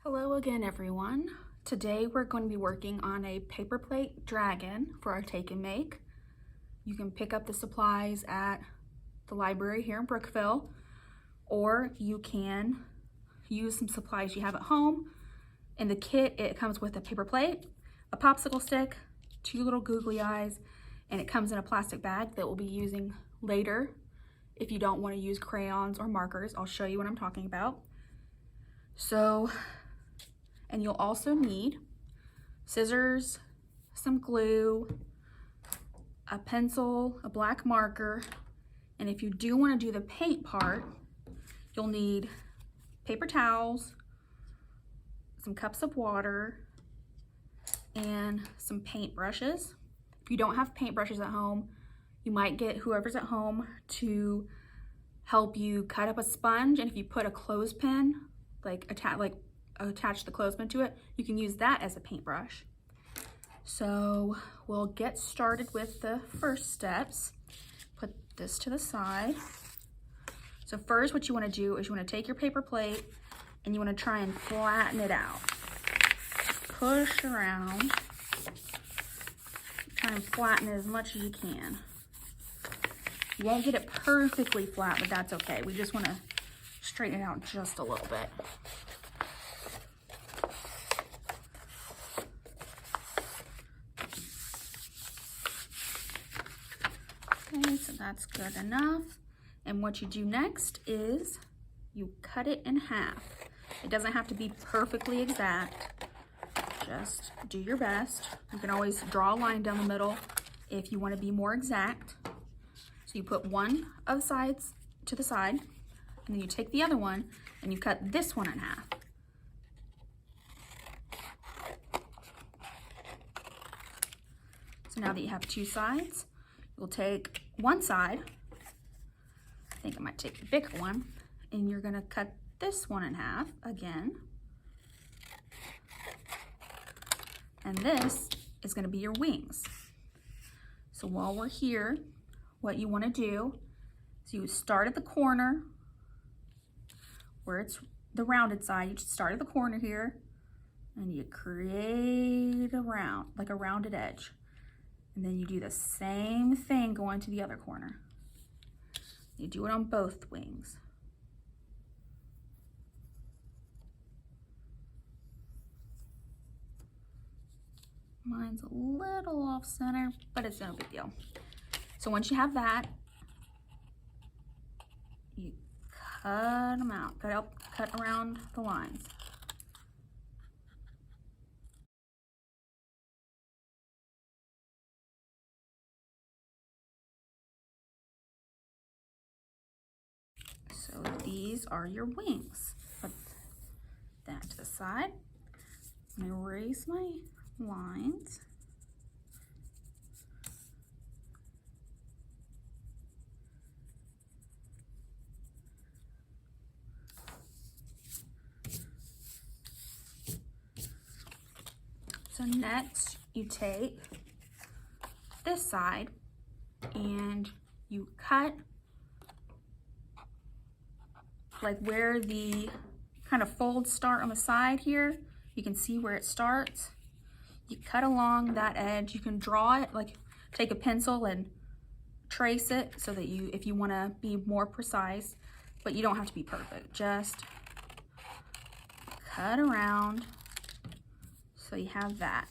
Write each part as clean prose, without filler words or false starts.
Hello again, everyone. Today we're going to be working on a paper plate dragon for our take and make. You can pick up the supplies at the library here in Brookville, or you can use some supplies you have at home. In the kit, it comes with a paper plate, a popsicle stick, 2 little googly eyes, and it comes in a plastic bag that we'll be using later. If you don't want to use crayons or markers, I'll show you what I'm talking about. And you'll also need scissors, some glue, a pencil, a black marker, and if you do want to do the paint part, you'll need paper towels, some cups of water, and some paint brushes. If you don't have paint brushes at home, you might get whoever's at home to help you cut up a sponge, and if you put a clothespin, attach the clothespin to it, you can use that as a paintbrush. So we'll get started with the first steps. Put this to the side. So first what you want to do is you want to take your paper plate and you want to try and flatten it out. Push around. Try and flatten it as much as you can. You won't get it perfectly flat, but that's okay. We just want to straighten it out just a little bit. Okay, so that's good enough. And what you do next is you cut it in half. It doesn't have to be perfectly exact. Just do your best. You can always draw a line down the middle if you want to be more exact. So you put one of the sides to the side, and then you take the other one and you cut this one in half. So now that you have 2 sides, you'll take one side, I think I might take the bigger one, and you're gonna cut this one in half again. And this is gonna be your wings. So while we're here, what you wanna do is you start at the corner where it's the rounded side. You just start at the corner here and you create a rounded edge. And then you do the same thing going to the other corner. You do it on both wings. Mine's a little off center, but it's no big deal. So once you have that, you cut them out, cut around the lines. So these are your wings. Put that to the side. I'm gonna erase my lines. So next you take this side and you cut like where the kind of folds start on the side here. You can see where it starts. You cut along that edge. You can draw it, like take a pencil and trace it so that if you want to be more precise, but you don't have to be perfect. Just cut around. So you have that.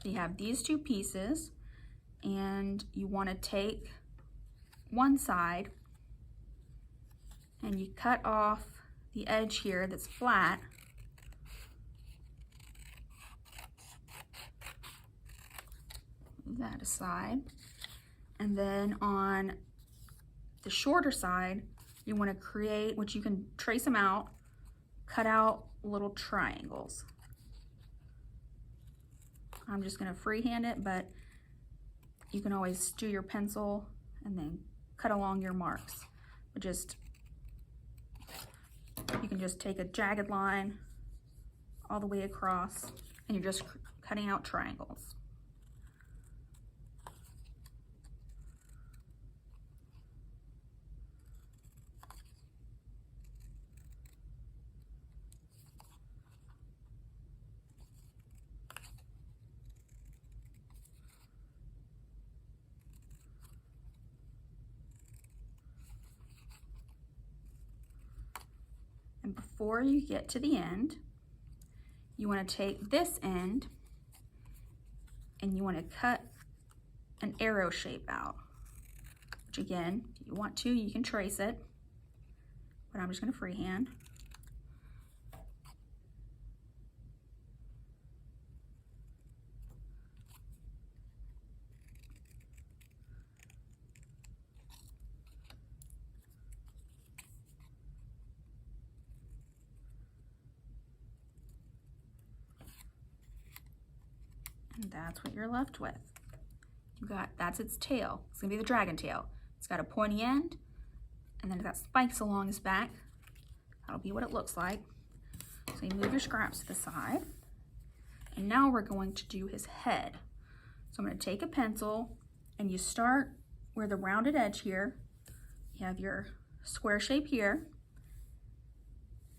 You have these 2 pieces, and you want to take one side and you cut off the edge here that's flat. Move that aside. And then on the shorter side, you want to create, which you can trace them out, cut out little triangles. I'm just going to freehand it, but you can always do your pencil and then cut along your marks. But you can just take a jagged line all the way across, and you're just cutting out triangles. And before you get to the end, you want to take this end and you want to cut an arrow shape out, which again, if you want to, you can trace it, but I'm just going to freehand. And that's what you're left with. That's its tail. It's gonna be the dragon tail. It's got a pointy end, and then it's got spikes along its back. That'll be what it looks like. So you move your scraps to the side. And now we're going to do his head. So I'm gonna take a pencil, and you start where the rounded edge here. You have your square shape here.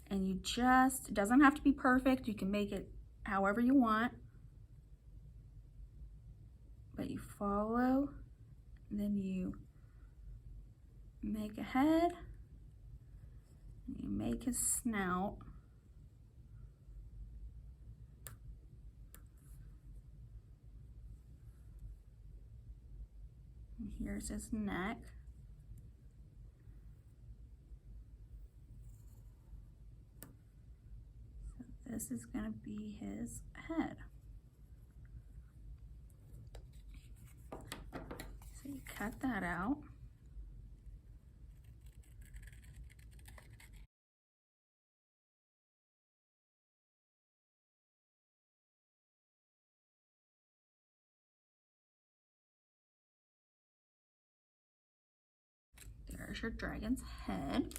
And you just, it doesn't have to be perfect. You can make it however you want. But you follow, and then you make a head, and you make his snout. And here's his neck. So this is going to be his head. So you cut that out. There's your dragon's head.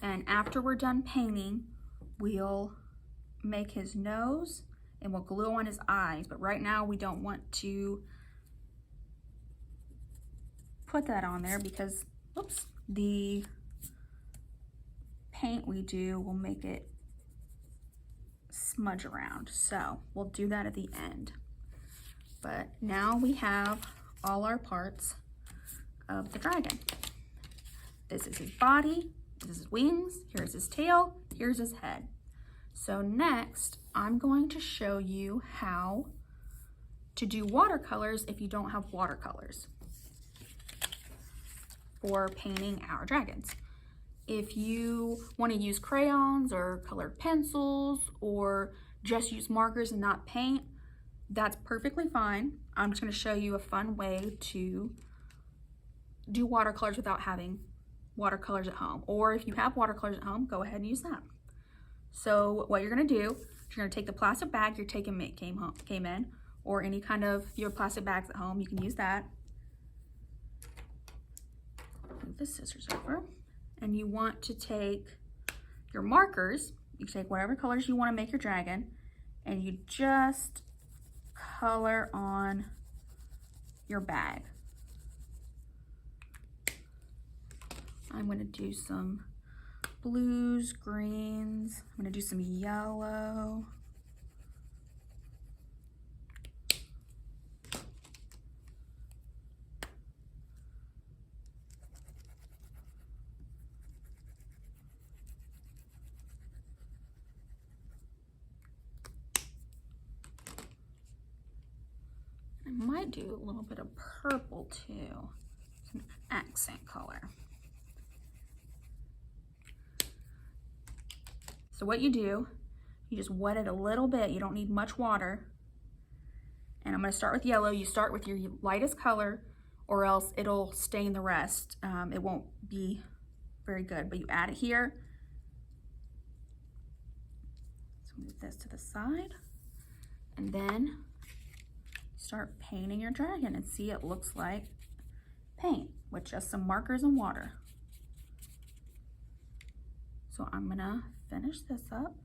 And after we're done painting, we'll make his nose and we'll glue on his eyes. But right now we don't want to put that on there because, oops, the paint we do will make it smudge around. So we'll do that at the end. But now we have all our parts of the dragon. This is his body, this is his wings, here's his tail, here's his head. So next, I'm going to show you how to do watercolors if you don't have watercolors for painting our dragons. If you want to use crayons or colored pencils or just use markers and not paint, that's perfectly fine. I'm just going to show you a fun way to do watercolors without having watercolors at home. Or if you have watercolors at home, go ahead and use that. So what you're going to do, you're going to take the plastic bag your take came in, or any kind of your plastic bags at home, you can use that. Move the scissors over. And you want to take your markers, you take whatever colors you want to make your dragon, and you just color on your bag. I'm going to do some blues, greens, I'm going to do some yellow. I might do a little bit of purple too. It's an accent color. So what you do, you just wet it a little bit. You don't need much water. And I'm going to start with yellow. You start with your lightest color or else it'll stain the rest. It won't be very good, but you add it here. So move this to the side. And then start painting your dragon and see it looks like paint with just some markers and water. So I'm gonna finish this up.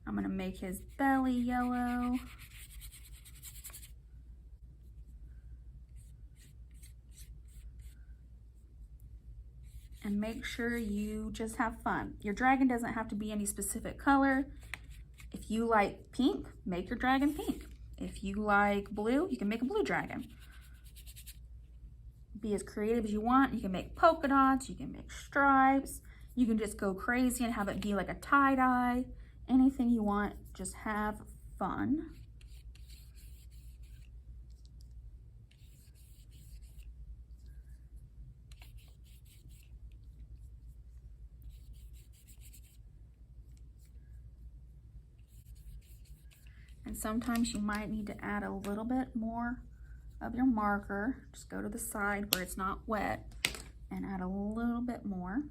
I'm gonna make his belly yellow. And make sure you just have fun. Your dragon doesn't have to be any specific color. If you like pink, make your dragon pink. If you like blue, you can make a blue dragon. be as creative as you want. You can make polka dots, you can make stripes, you can just go crazy and have it be like a tie-dye. Anything you want, just have fun. And sometimes you might need to add a little bit more of your marker. Just go to the side where it's not wet and add a little bit more.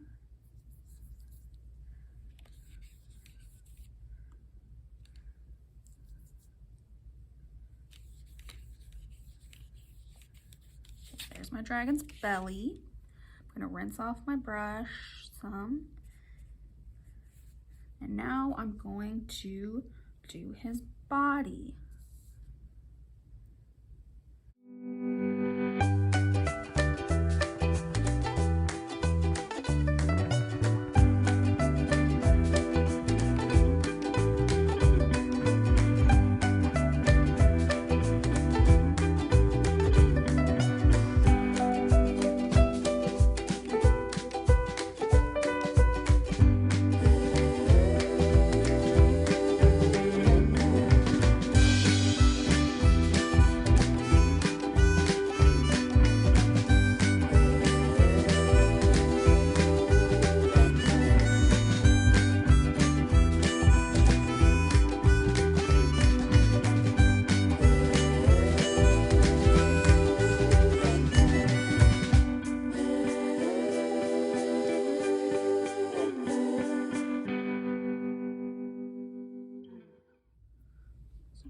There's my dragon's belly. I'm gonna rinse off my brush some. And now I'm going to do his body.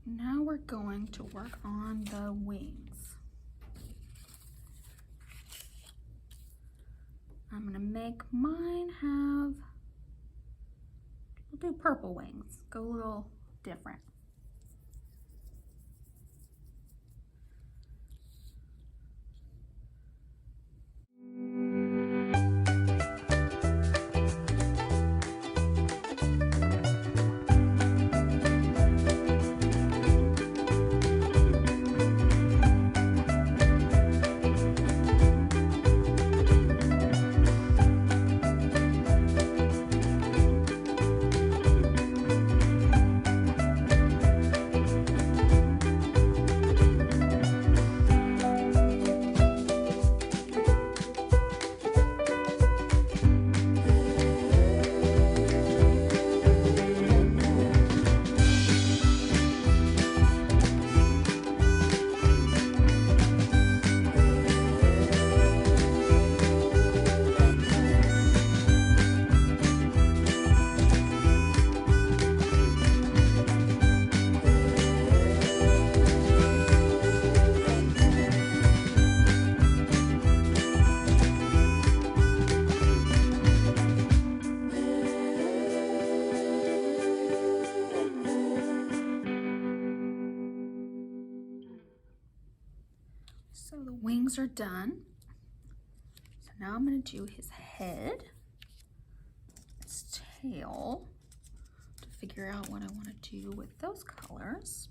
Now we're going to work on the wings. I'm gonna make mine have, we'll do purple wings, go a little different. So the wings are done. So now I'm going to do his head, his tail, to figure out what I want to do with those colors.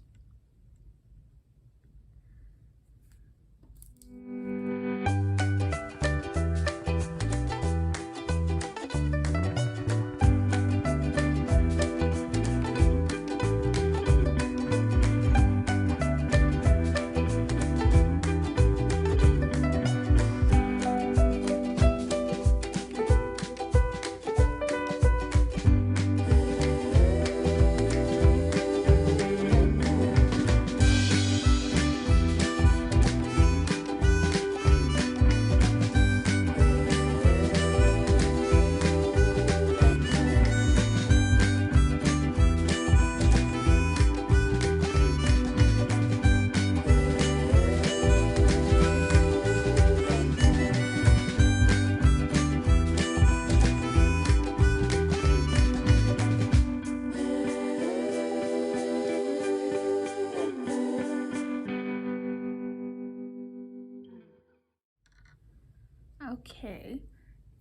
Okay,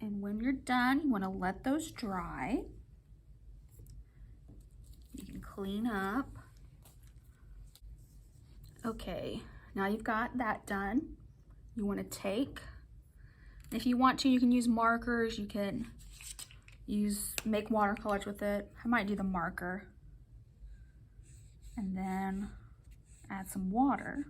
and when you're done, you want to let those dry. You can clean up. Okay, now you've got that done. You want to take If you want to, you can use markers. You can make watercolors with it. I might do the marker. And then add some water.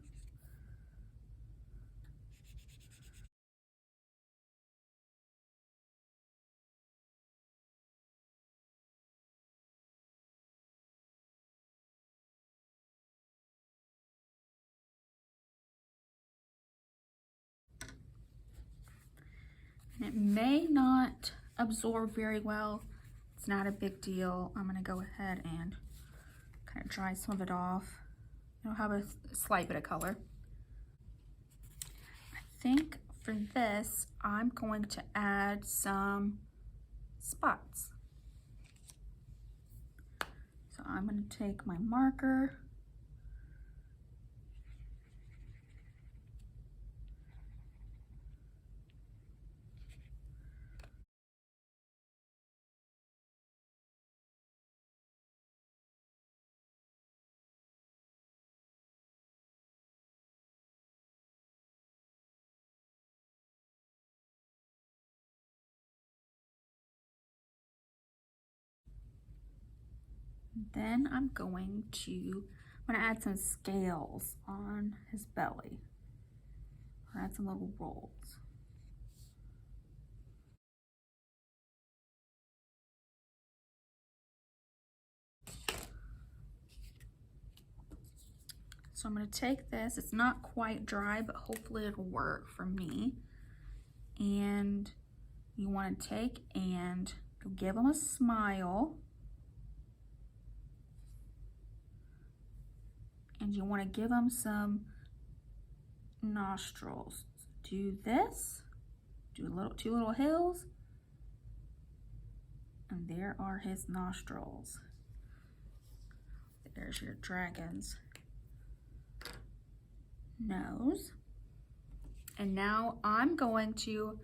And it may not absorb very well. It's not a big deal. I'm gonna go ahead and kind of dry some of it off. It'll have a slight bit of color. I think for this, I'm going to add some spots. So I'm going to take my marker, then I'm going to add some scales on his belly. Or add some little rolls. So I'm going to take this, it's not quite dry, but hopefully it'll work for me. And you want to take and give him a smile. And you want to give him some nostrils. Do this, do two little hills, and there are his nostrils. There's your dragon's nose. And now I'm going to,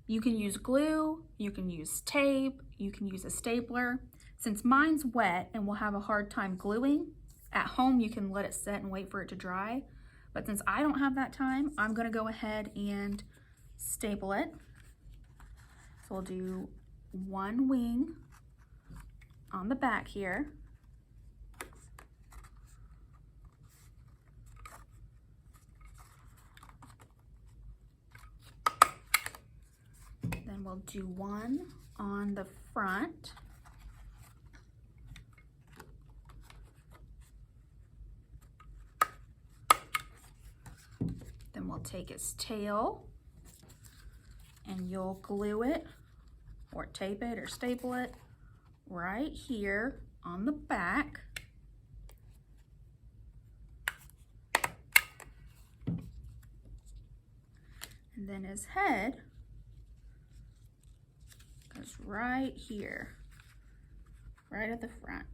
you can use glue, you can use tape, you can use a stapler. Since mine's wet and we'll have a hard time gluing, at home you can let it set and wait for it to dry. But since I don't have that time, I'm gonna go ahead and staple it. So we'll do one wing on the back here. Then we'll do one on the front. Then we'll take its tail and you'll glue it or tape it or staple it right here on the back. And then his head goes right here, right at the front.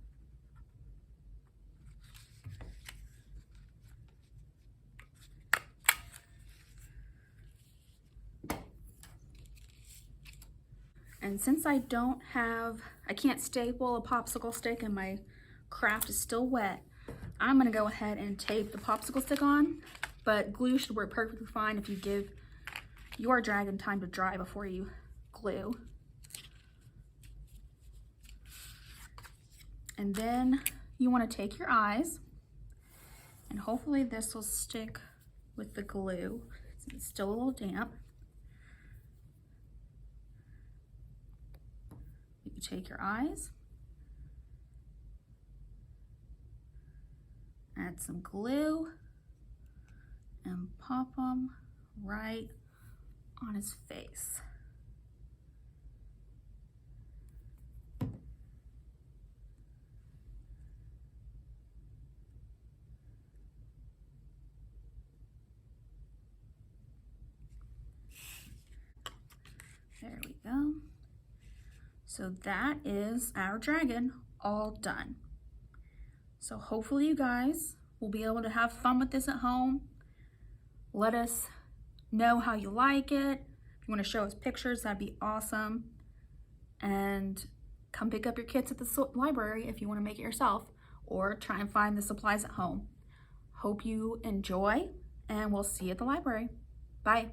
And since I can't staple a popsicle stick and my craft is still wet, I'm gonna go ahead and tape the popsicle stick on, but glue should work perfectly fine if you give your dragon time to dry before you glue. And then you wanna take your eyes, and hopefully this will stick with the glue, since it's still a little damp. You take your eyes, add some glue, and pop them right on his face. There we go. So that is our dragon all done. So hopefully you guys will be able to have fun with this at home. Let us know how you like it. If you want to show us pictures, that'd be awesome. And come pick up your kits at the library if you want to make it yourself, or try and find the supplies at home. Hope you enjoy, and we'll see you at the library. Bye.